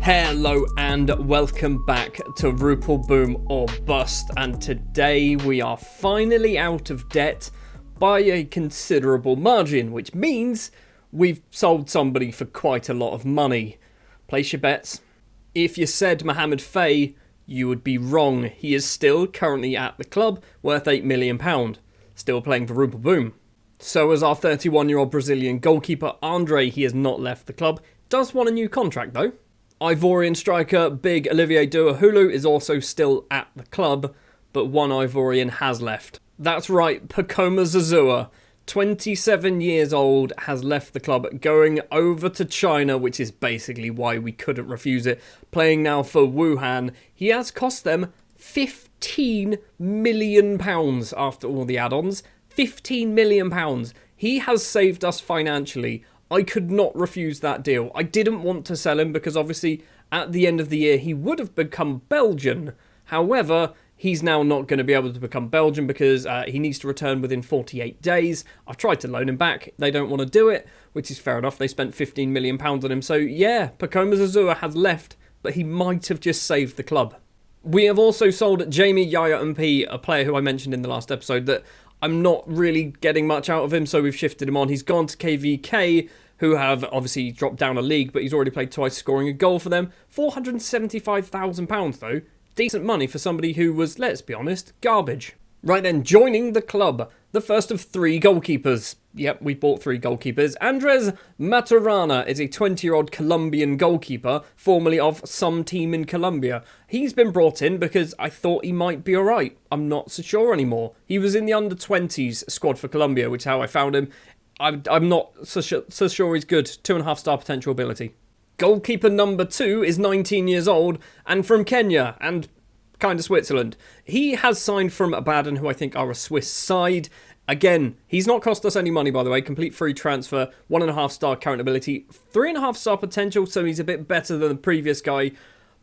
Hello and welcome back to Rupel Boom or Bust, and today we are finally out of debt by a considerable margin, which means we've sold somebody for quite a lot of money. Place your bets. If you said Mohamed Faye, you would be wrong. He is still currently at the club, worth £8 million, still playing for Rupel Boom. So is our 31-year-old Brazilian goalkeeper Andre. He has not left the club, does want a new contract though. Ivorian striker Big Olivier Douahulu is also still at the club, but one Ivorian has left. That's right, Pacoma Zouzoua, 27 years old, has left the club, going over to China, which is basically why we couldn't refuse it, playing now for Wuhan. He has cost them £15 million after all the add-ons. £15 million. He has saved us financially. I could not refuse that deal. I didn't want to sell him because obviously at the end of the year he would have become Belgian. However, he's now not going to be able to become Belgian because he needs to return within 48 days. I've tried to loan him back. They don't want to do it, which is fair enough. They spent £15 million on him. So yeah, Pacoma Zouzoua has left, but he might have just saved the club. We have also sold Jamie Yaya MP, a player who I mentioned in the last episode that I'm not really getting much out of him, so we've shifted him on. He's gone to KVK, who have obviously dropped down a league, but he's already played twice, scoring a goal for them. £475,000 though. Decent money for somebody who was, let's be honest, garbage. Right then, joining the club, the first of three goalkeepers. Yep, we bought three goalkeepers. Andres Maturana is a 20-year-old Colombian goalkeeper, formerly of some team in Colombia. He's been brought in because I thought he might be alright. I'm not so sure anymore. He was in the under-20s squad for Colombia, which is how I found him. I'm not so sure he's good. 2.5-star potential ability. Goalkeeper number 2 is 19 years old and from Kenya and kind of Switzerland. He has signed from Abadan, who I think are a Swiss side. Again, he's not cost us any money, by the way. Complete free transfer, 1.5-star current ability, 3.5-star potential, so he's a bit better than the previous guy.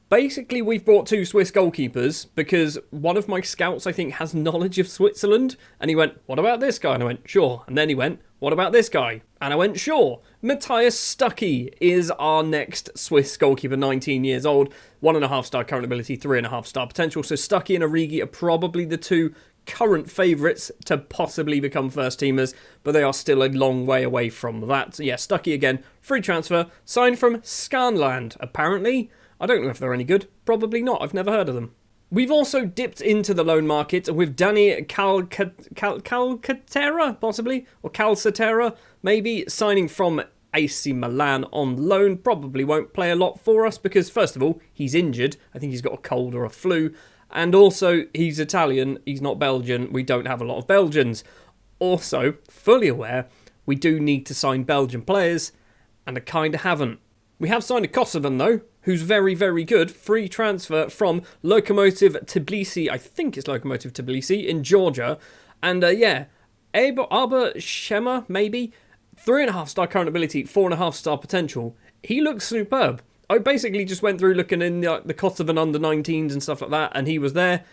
Basically, we've brought two Swiss goalkeepers because one of my scouts, I think, has knowledge of Switzerland. And he went, what about this guy? And I went, sure. And then he went, what about this guy? And I went, sure. Matthias Stuckey is our next Swiss goalkeeper, 19 years old. 1.5-star current ability, 3.5-star potential. So Stuckey and Origi are probably the two current favourites to possibly become first teamers, but they are still a long way away from that. So yeah, Stuckey again, free transfer, signed from Scanland, apparently. I don't know if they're any good. Probably not. I've never heard of them. We've also dipped into the loan market with Danny Calcaterra, possibly, or Calcaterra, maybe, signing from AC Milan on loan. Probably won't play a lot for us because, first of all, he's injured. I think he's got a cold or a flu. And also, he's Italian. He's not Belgian. We don't have a lot of Belgians. Also, fully aware, we do need to sign Belgian players, and I kind of haven't. We have signed a Kosovan, though, who's very, very good. Free transfer from Lokomotiv Tbilisi, I think it's Lokomotiv Tbilisi, in Georgia. And, Arba Shema, maybe. 3.5-star current ability, 4.5-star potential. He looks superb. I basically just went through looking in the Kosovan under-19s and stuff like that, and he was there.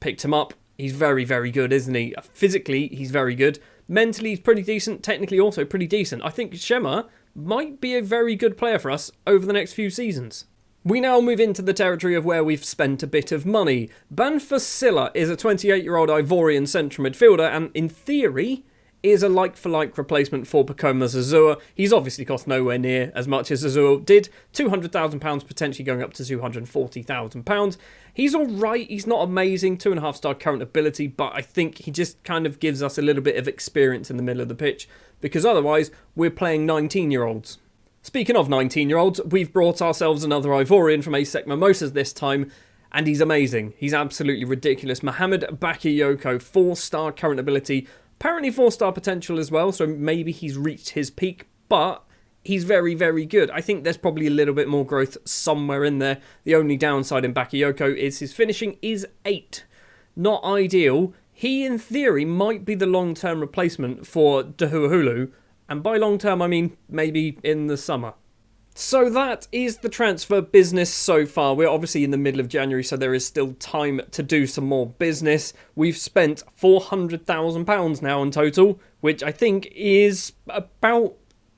Picked him up. He's very, very good, isn't he? Physically, he's very good. Mentally, he's pretty decent. Technically, also pretty decent. I think Shema might be a very good player for us over the next few seasons. We now move into the territory of where we've spent a bit of money. Banfasilla is a 28-year-old Ivorian central midfielder and, in theory, is a like-for-like replacement for Pacoma Zouzoua. He's obviously cost nowhere near as much as Zouzoua did. £200,000, potentially going up to £240,000. He's alright, he's not amazing, 2.5-star current ability, but I think he just kind of gives us a little bit of experience in the middle of the pitch, because otherwise we're playing 19-year-olds. Speaking of 19-year-olds, we've brought ourselves another Ivorian from ASEC Mimosas this time, and he's amazing. He's absolutely ridiculous. Mohamed Bakayoko, 4-star current ability, apparently 4-star potential as well, so maybe he's reached his peak, but he's very, very good. I think there's probably a little bit more growth somewhere in there. The only downside in Bakayoko is his finishing is 8. Not ideal. He, in theory, might be the long-term replacement for Douahulu, and by long-term, I mean maybe in the summer. So that is the transfer business so far. We're obviously in the middle of January, so there is still time to do some more business. We've spent £400,000 now in total, which I think is about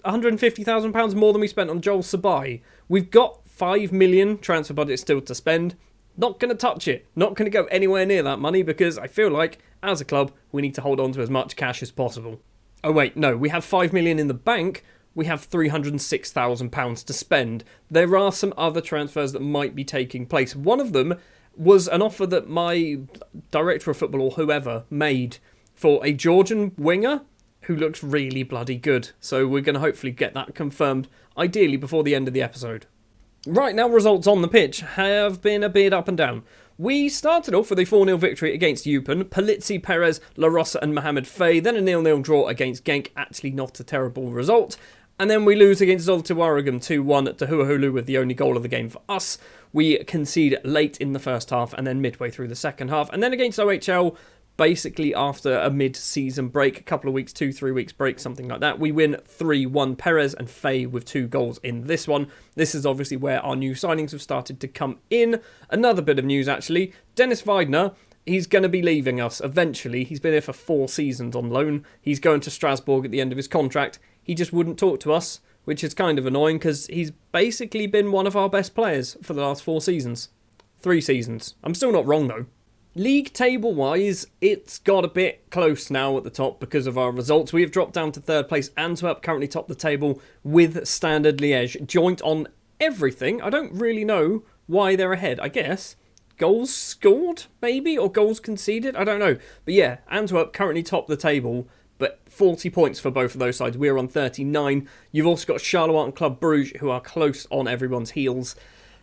£150,000 more than we spent on Joel Sabai. We've got 5 million transfer budget still to spend. Not going to touch it. Not going to go anywhere near that money because I feel like, as a club, we need to hold on to as much cash as possible. Oh wait, no, we have 5 million in the bank. We have £306,000 to spend. There are some other transfers that might be taking place. One of them was an offer that my director of football or whoever made for a Georgian winger who looks really bloody good. So we're going to hopefully get that confirmed, ideally before the end of the episode. Right, now results on the pitch have been a bit up and down. We started off with a 4-0 victory against Eupen, Palizzi, Perez, La Rosa and Mohamed Faye, then a 0-0 draw against Genk, actually not a terrible result. And then we lose against Zolta Waragam 2-1 to Huahulu with the only goal of the game for us. We concede late in the first half and then midway through the second half. And then against OHL, basically after a mid-season break, a couple of weeks, 2-3 weeks break, something like that, we win 3-1. Perez and Faye with 2 goals in this one. This is obviously where our new signings have started to come in. Another bit of news actually, Dennis Weidner, he's going to be leaving us eventually. He's been here for 4 seasons on loan. He's going to Strasbourg at the end of his contract. He just wouldn't talk to us, which is kind of annoying because he's basically been one of our best players for the last 4 seasons. 3 seasons. I'm still not wrong though. League table-wise, it's got a bit close now at the top because of our results. We have dropped down to 3rd place. Antwerp currently top the table with Standard Liège. Joint on everything. I don't really know why they're ahead, I guess. Goals scored, maybe? Or goals conceded? I don't know. But yeah, Antwerp currently top the table. But 40 points for both of those sides. We're on 39. You've also got Charleroi and Club Brugge, who are close on everyone's heels.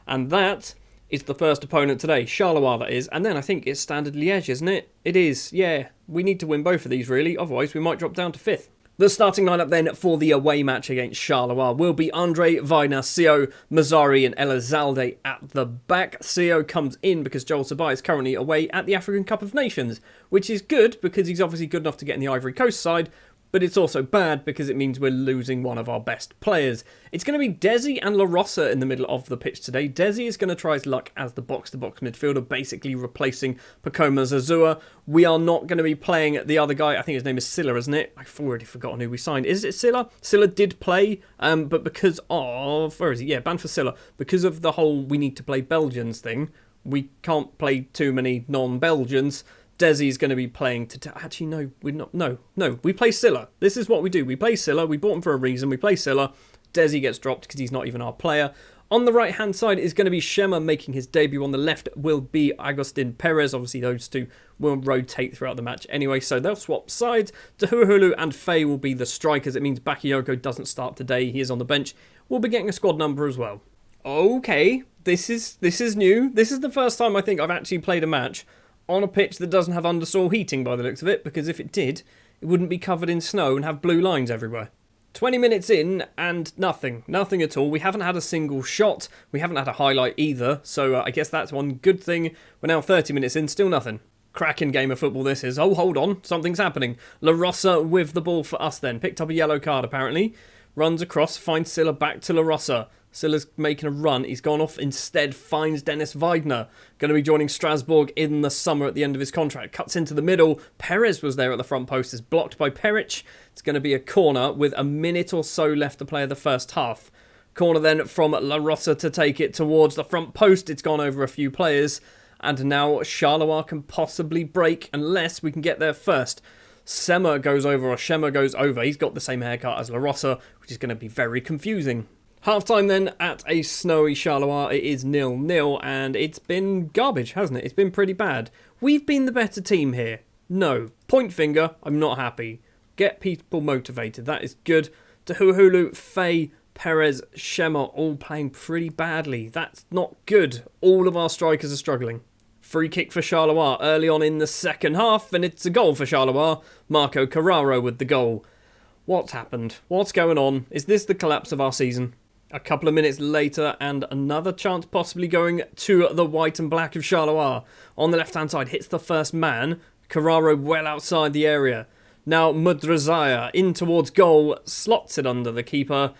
And that is the first opponent today. Charleroi, that is. And then I think it's Standard Liège, isn't it? It is, yeah. We need to win both of these, really. Otherwise, we might drop down to 5th. The starting lineup then for the away match against Charleroi will be Andre, Weidner, Sio, Mazzari and Elizalde at the back. Sio comes in because Joel Sabai is currently away at the African Cup of Nations, which is good because he's obviously good enough to get in the Ivory Coast side, but it's also bad because it means we're losing one of our best players. It's going to be Desi and La Rosa in the middle of the pitch today. Desi is going to try his luck as the box-to-box midfielder, basically replacing Pacoma Zazua. We are not going to be playing the other guy. I think his name is Silla, isn't it? I've already forgotten who we signed. Is it Silla? Silla did play, but because of... Where is he? Yeah, banned for Silla. Because of the whole we need to play Belgians thing, we can't play too many non-Belgians. Desi's going to be playing actually, no, we're not. No, we play Silla. This is what we do. We play Silla. We bought him for a reason. We play Silla. Desi gets dropped because he's not even our player. On the right-hand side is going to be Shema making his debut. On the left will be Agustin Perez. Obviously, those two will rotate throughout the match anyway, so they'll swap sides. Huahulu and Faye will be the strikers. It means Bakayoko doesn't start today. He is on the bench. We'll be getting a squad number as well. Okay, this is new. This is the first time I think I've actually played a match on a pitch that doesn't have undersoil heating by the looks of it, because if it did, it wouldn't be covered in snow and have blue lines everywhere. 20 minutes in and nothing at all. We haven't had a single shot. We haven't had a highlight either, so I guess that's one good thing. We're now 30 minutes in, still nothing. Cracking game of football this is. Oh, hold on, something's happening. La Rosa with the ball for us then. Picked up a yellow card apparently. Runs across, finds Silla back to La Rosa. Silla's making a run. He's gone off instead, finds Dennis Weidner. Going to be joining Strasbourg in the summer at the end of his contract. Cuts into the middle. Perez was there at the front post. Is blocked by Peric. It's going to be a corner with a minute or so left to play of the first half. Corner then from La Rosa to take it towards the front post. It's gone over a few players. And now Charleroi can possibly break unless we can get there first. Shema goes over. He's got the same haircut as La Rosa, which is going to be very confusing. Half-time then at a snowy Charleroi. It is 0-0 and it's been garbage, hasn't it? It's been pretty bad. We've been the better team here. No. Point finger, I'm not happy. Get people motivated, that is good. Huahulu, Faye, Perez, Shema all playing pretty badly. That's not good. All of our strikers are struggling. Free kick for Charleroi early on in the second half, and it's a goal for Charleroi. Marco Carraro with the goal. What's happened? What's going on? Is this the collapse of our season? A couple of minutes later, and another chance possibly going to the white and black of Charleroi. On the left-hand side, hits the first man. Carraro well outside the area. Now Mudrazaya in towards goal, slots it under the keeper.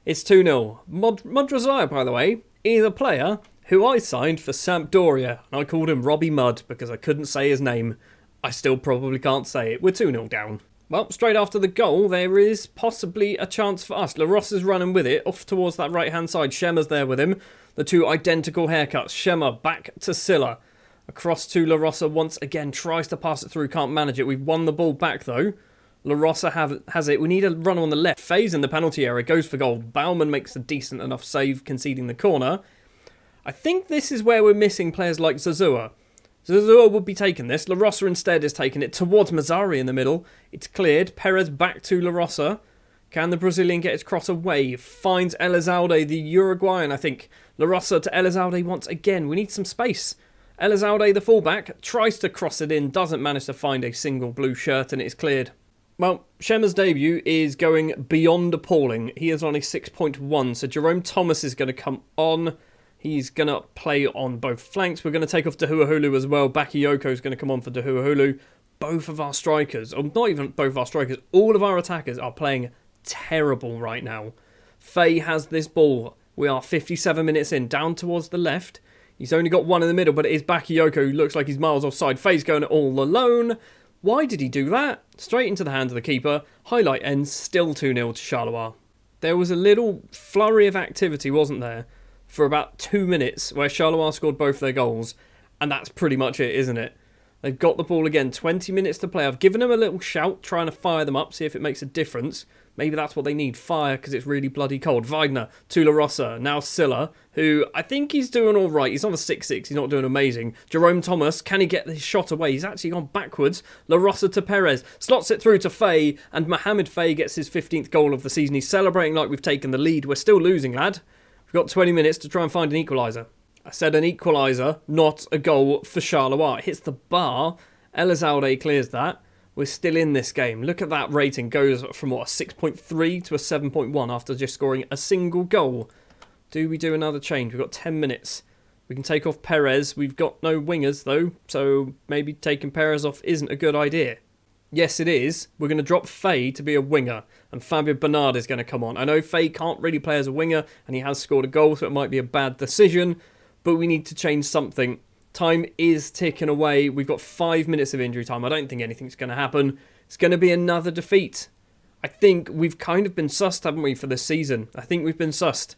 It's 2-0. Mudrazaya, by the way, is a player who I signed for Sampdoria. I called him Robbie Mudd because I couldn't say his name. I still probably can't say it. We're 2-0 down. Well, straight after the goal, there is possibly a chance for us. La Rossa's running with it, off towards that right-hand side. Shema's there with him. The two identical haircuts. Shema back to Silla. Across to La Rossa once again. Tries to pass it through, can't manage it. We've won the ball back, though. La Rossa has it. We need a run on the left. Faye's in the penalty area. Goes for goal. Baumann makes a decent enough save, conceding the corner. I think this is where we're missing players like Zazua. Zazua would be taking this. La Rossa instead is taking it towards Mazzari in the middle. It's cleared. Perez back to La Rossa. Can the Brazilian get his cross away? Finds Elizalde, the Uruguayan, I think. La Rossa to Elizalde once again. We need some space. Elizalde, the fullback, tries to cross it in. Doesn't manage to find a single blue shirt and it's cleared. Well, Shema's debut is going beyond appalling. He is on a 6.1, so Jerome Thomas is going to come on. He's going to play on both flanks. We're going to take off Dahuahulu as well. Bakayoko is going to come on for Dahuahulu. Both of our strikers, or not even both of our strikers, all of our attackers are playing terrible right now. Faye has this ball. We are 57 minutes in, down towards the left. He's only got one in the middle, but it is Bakayoko who looks like he's miles offside. Faye's going all alone. Why did he do that? Straight into the hands of the keeper. Highlight ends, still 2-0 to Charleroi. There was a little flurry of activity, wasn't there, for about 2 minutes where Charleroi scored both their goals. And that's pretty much it, isn't it? They've got the ball again, 20 minutes to play. I've given them a little shout, trying to fire them up, see if it makes a difference. Maybe that's what they need, fire, because it's really bloody cold. Weidner to La Rossa, now Silla, who I think he's doing all right. He's on the 6-6, he's not doing amazing. Jerome Thomas, can he get his shot away? He's actually gone backwards. La Rossa to Perez, slots it through to Faye, and Mohamed Faye gets his 15th goal of the season. He's celebrating like we've taken the lead. We're still losing, lad. We've got 20 minutes to try and find an equaliser. I said an equaliser, not a goal for Charleroi. It hits the bar. Elizalde clears that. We're still in this game. Look at that rating. Goes from, what, a 6.3 to a 7.1 after just scoring a single goal. Do we do another change? We've got 10 minutes. We can take off Perez. We've got no wingers, though, so maybe taking Perez off isn't a good idea. Yes, it is. We're going to drop Faye to be a winger, and Fabio Bernard is going to come on. I know Faye can't really play as a winger, and he has scored a goal, so it might be a bad decision, but we need to change something. Time is ticking away. We've got 5 minutes of injury time. I don't think anything's going to happen. It's going to be another defeat. I think we've kind of been sussed, haven't we, for this season? I think we've been sussed.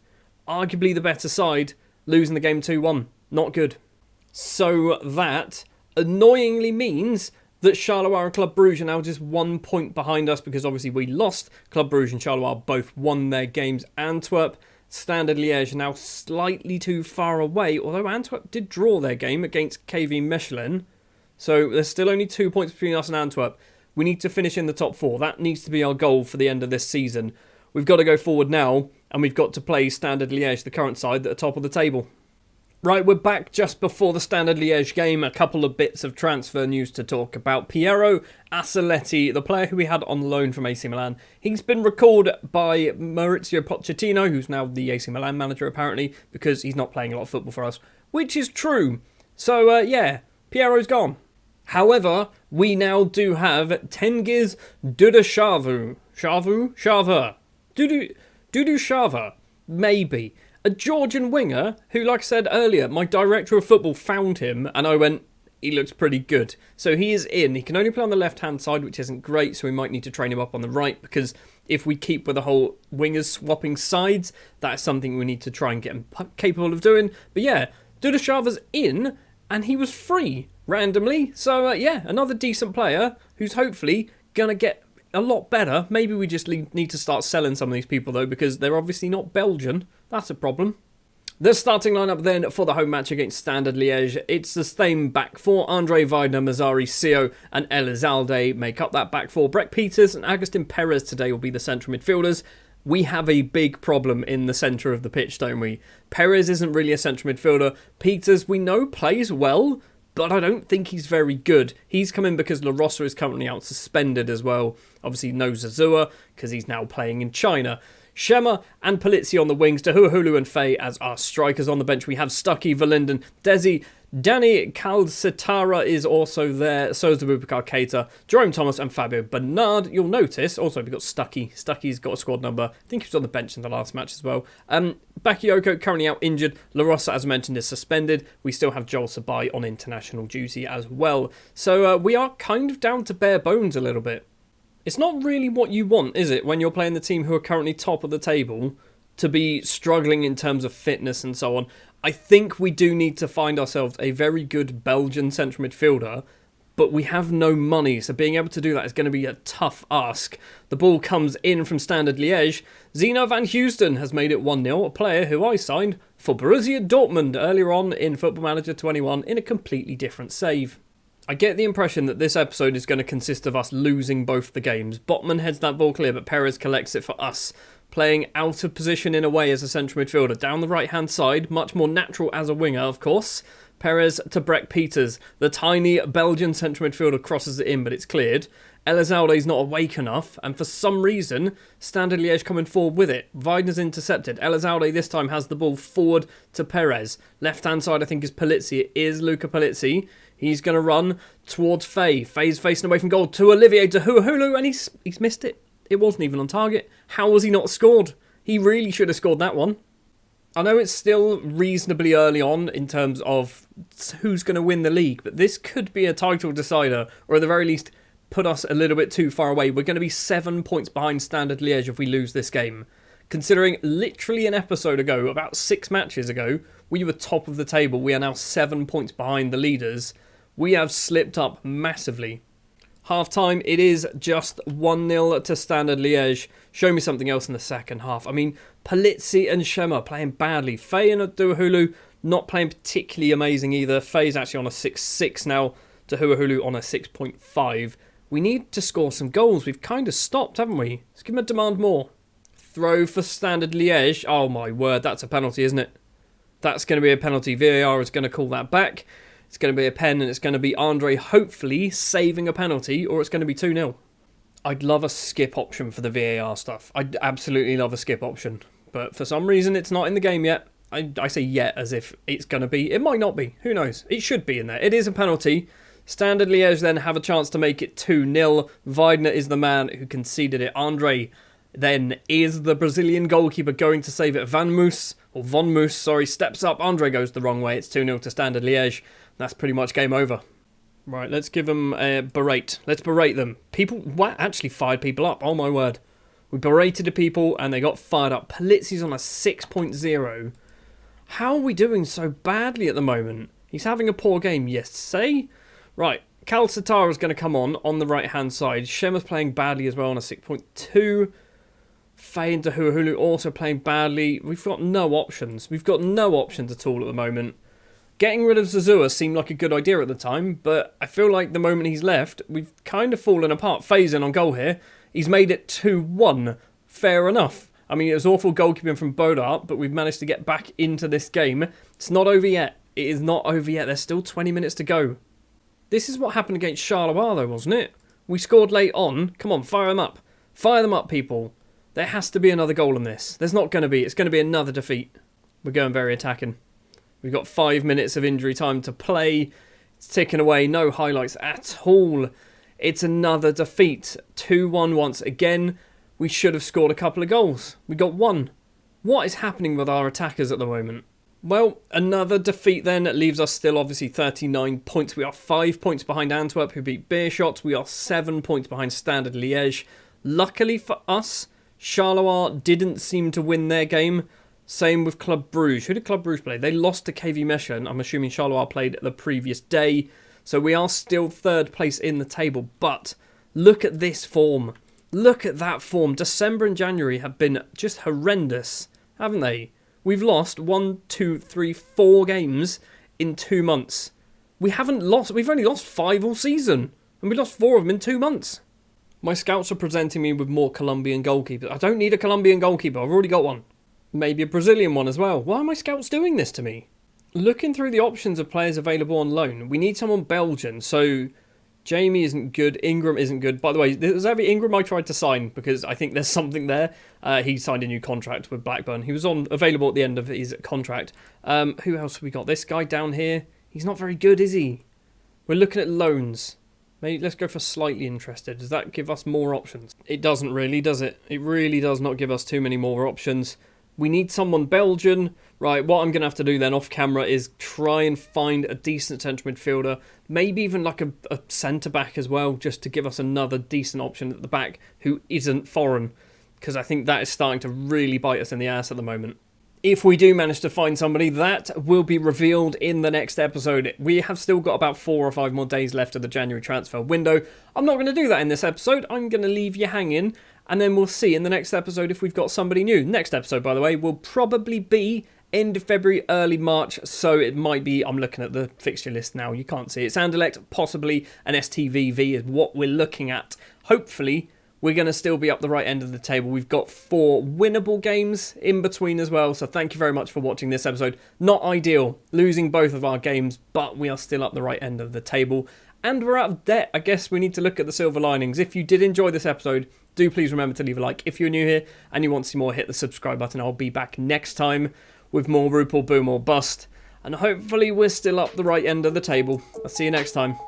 Arguably the better side, losing the game 2-1. Not good. So that annoyingly means that Charleroi and Club Brugge are now just 1 point behind us because obviously we lost. Club Brugge and Charleroi both won their games. Antwerp, Standard Liège now slightly too far away, although Antwerp did draw their game against KV Mechelen. So there's still only 2 points between us and Antwerp. We need to finish in the top 4. That needs to be our goal for the end of this season. We've got to go forward now, and we've got to play Standard Liège, the current side, at the top of the table. Right, we're back just before the Standard Liège game. A couple of bits of transfer news to talk about. Piero Assoletti, the player who we had on loan from AC Milan, he's been recalled by Maurizio Pochettino, who's now the AC Milan manager apparently, because he's not playing a lot of football for us, which is true. So, yeah, Piero's gone. However, we now do have Tengiz Dudashavu. Dudashavu, maybe. A Georgian winger who, like I said earlier, my director of football found him and I went, he looks pretty good. So he is in. He can only play on the left-hand side, which isn't great, so we might need to train him up on the right because if we keep with the whole wingers swapping sides, that's something we need to try and get him capable of doing. But yeah, Dudashavu's in and he was free randomly. So yeah, another decent player who's hopefully going to get a lot better. Maybe we just need to start selling some of these people though because they're obviously not Belgian. That's a problem. The starting lineup then for the home match against Standard Liège. It's the same back four. Andre Weidner, Mazzari, Sio and Elizalde make up that back four. Breck Peters and Agustin Perez today will be the central midfielders. We have a big problem in the centre of the pitch, don't we? Perez isn't really a central midfielder. Peters, we know, plays well, but I don't think he's very good. He's come in because La Rossa is currently out suspended as well. Obviously no Zazua because he's now playing in China. Shema and Polizzi on the wings, Dahuahulu and Faye as our strikers. On the bench we have Stuckey, Verlinden, Desi, Danny Calcetara is also there, so is Abubakar Keita, Jerome Thomas and Fabio Bernard. You'll notice, also we've got Stuckey. Stuckey's got a squad number. I think he was on the bench in the last match as well. Bakayoko currently out injured. La Rossa, as mentioned, is suspended. We still have Joel Sabai on international duty as well. So we are kind of down to bare bones a little bit. It's not really what you want, is it, when you're playing the team who are currently top of the table to be struggling in terms of fitness and so on. I think we do need to find ourselves a very good Belgian central midfielder, but we have no money, so being able to do that is going to be a tough ask. The ball comes in from Standard Liège. Zeno van Houston has made it 1-0, a player who I signed for Borussia Dortmund earlier on in Football Manager 21 in a completely different save. I get the impression that this episode is going to consist of us losing both the games. Botman heads that ball clear, but Perez collects it for us. Playing out of position in a way as a central midfielder. Down the right-hand side, much more natural as a winger, of course. Perez to Breck Peters. The tiny Belgian central midfielder crosses it in, but it's cleared. Elizalde's not awake enough, and for some reason, Standard Liège coming forward with it. Weidner's intercepted. Elizalde this time has the ball forward to Perez. Left-hand side, I think, is Polizzi. It is Luca Polizzi. He's going to run towards Faye. Faye's facing away from goal to Olivier to Huahulu, and he's missed it. It wasn't even on target. How was he not scored? He really should have scored that one. I know it's still reasonably early on in terms of who's going to win the league, but this could be a title decider, or at the very least, put us a little bit too far away. We're going to be 7 points behind Standard Liège if we lose this game. Considering literally an episode ago, about 6 matches ago, we were top of the table. We are now 7 points behind the leaders. We have slipped up massively. Half-time, it is just 1-0 to Standard Liège. Show me something else in the second half. I mean, Polizzi and Schemmer playing badly. Faye and Duahulu not playing particularly amazing either. Faye's actually on a 6.6 now. Duahulu on a 6.5. We need to score some goals. We've kind of stopped, haven't we? Let's give him a demand more. Throw for Standard Liège. Oh my word, that's a penalty, isn't it? That's going to be a penalty. VAR is going to call that back. It's going to be a pen, and it's going to be Andre hopefully saving a penalty, or it's going to be 2-0. I'd love a skip option for the VAR stuff. I'd absolutely love a skip option. But for some reason, it's not in the game yet. I say yet as if it's going to be. It might not be. Who knows? It should be in there. It is a penalty. Standard Liège then have a chance to make it 2-0. Weidner is the man who conceded it. Andre then is the Brazilian goalkeeper going to save it. Von Moos, steps up. Andre goes the wrong way. It's 2-0 to Standard Liège. That's pretty much game over. Right, let's give them a berate. Let's berate them. People actually fired people up. Oh my word. We berated the people and they got fired up. Polizzi's on a 6.0. How are we doing so badly at the moment? He's having a poor game, yes, say? Right, Calcitara's going to come on the right-hand side. Schemmer's playing badly as well on a 6.2. Faye and Duahulu also playing badly. We've got no options. We've got no options at all at the moment. Getting rid of Zazua seemed like a good idea at the time, but I feel like the moment he's left, we've kind of fallen apart. Faye's in on goal here. He's made it 2-1. Fair enough. I mean, it was awful goalkeeping from Bodart, but we've managed to get back into this game. It's not over yet. It is not over yet. There's still 20 minutes to go. This is what happened against Charleroi, though, wasn't it? We scored late on. Come on, fire them up. Fire them up, people. There has to be another goal in this. There's not going to be. It's going to be another defeat. We're going very attacking. We've got 5 minutes of injury time to play. It's ticking away. No highlights at all. It's another defeat. 2-1 once again. We should have scored a couple of goals. We got 1. What is happening with our attackers at the moment? Well, another defeat then. It leaves us still obviously 39 points. We are 5 points behind Antwerp, who beat Beerschot. We are 7 points behind Standard Liège. Luckily for us, Charleroi didn't seem to win their game. Same with Club Brugge. Who did Club Brugge play? They lost to KV Mechelen. I'm assuming Charleroi played the previous day. So we are still 3rd place in the table. But look at this form. Look at that form. December and January have been just horrendous, haven't they? We've lost 1, 2, 3, 4 games in 2 months. We've only lost 5 all season. And we lost 4 of them in 2 months. My scouts are presenting me with more Colombian goalkeepers. I don't need a Colombian goalkeeper. I've already got one. Maybe a Brazilian one as well. Why are my scouts doing this to me? Looking through the options of players available on loan, we need someone Belgian. So Jamie isn't good. Ingram isn't good. By the way, there's every Ingram I tried to sign because I think there's something there. He signed a new contract with Blackburn. He was available at the end of his contract. Who else have we got? This guy down here. He's not very good, is he? We're looking at loans. Maybe let's go for slightly interested. Does that give us more options? It doesn't really, does it? It really does not give us too many more options. We need someone Belgian. Right, what I'm going to have to do then off camera is try and find a decent central midfielder. Maybe even like a centre-back as well, just to give us another decent option at the back who isn't foreign. Because I think that is starting to really bite us in the ass at the moment. If we do manage to find somebody, that will be revealed in the next episode. We have still got about 4 or 5 more days left of the January transfer window. I'm not going to do that in this episode. I'm going to leave you hanging. And then we'll see in the next episode if we've got somebody new. Next episode, by the way, will probably be end of February, early March. So it might be, I'm looking at the fixture list now. You can't see it. Anderlecht, possibly an STVV is what we're looking at. Hopefully, we're going to still be up the right end of the table. We've got 4 winnable games in between as well. So thank you very much for watching this episode. Not ideal, losing both of our games, but we are still up the right end of the table. And we're out of debt. I guess we need to look at the silver linings. If you did enjoy this episode, do please remember to leave a like. If you're new here and you want to see more, hit the subscribe button. I'll be back next time with more Rupel Boom or Bust. And hopefully we're still up the right end of the table. I'll see you next time.